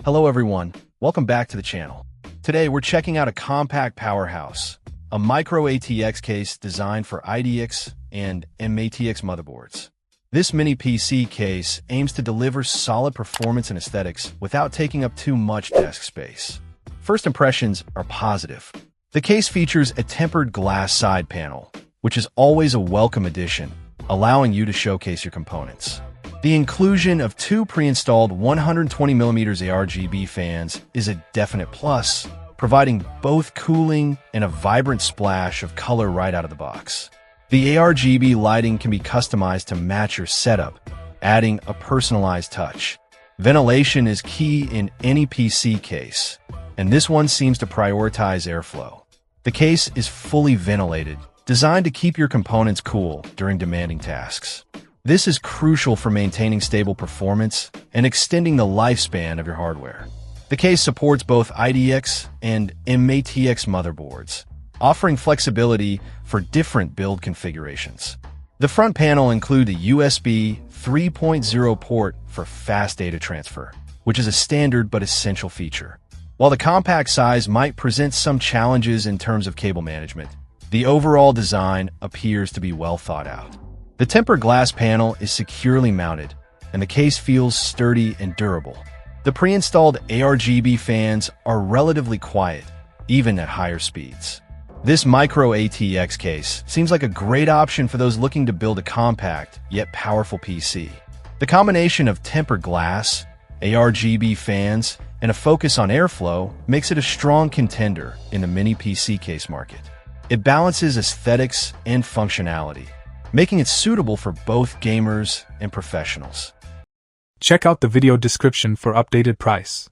Hello everyone, welcome back to the channel. Today we're checking out a compact powerhouse, a micro ATX case designed for IDX and MATX motherboards. This mini PC case aims to deliver solid performance and aesthetics without taking up too much desk space. First impressions are positive. The case features a tempered glass side panel, which is always a welcome addition, allowing you to showcase your components. The inclusion of two pre-installed 120mm ARGB fans is a definite plus, providing both cooling and a vibrant splash of color right out of the box. The ARGB lighting can be customized to match your setup, adding a personalized touch. Ventilation is key in any PC case, and this one seems to prioritize airflow. The case is fully ventilated, designed to keep your components cool during demanding tasks. This is crucial for maintaining stable performance and extending the lifespan of your hardware. The case supports both IDX and MATX motherboards, offering flexibility for different build configurations. The front panel includes a USB 3.0 port for fast data transfer, which is a standard but essential feature. While the compact size might present some challenges in terms of cable management, the overall design appears to be well thought out. The tempered glass panel is securely mounted, and the case feels sturdy and durable. The pre-installed ARGB fans are relatively quiet, even at higher speeds. This micro ATX case seems like a great option for those looking to build a compact, yet powerful PC. The combination of tempered glass, ARGB fans, and a focus on airflow makes it a strong contender in the mini PC case market. It balances aesthetics and functionality, making it suitable for both gamers and professionals. Check out the video description for updated price.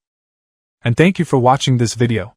And thank you for watching this video.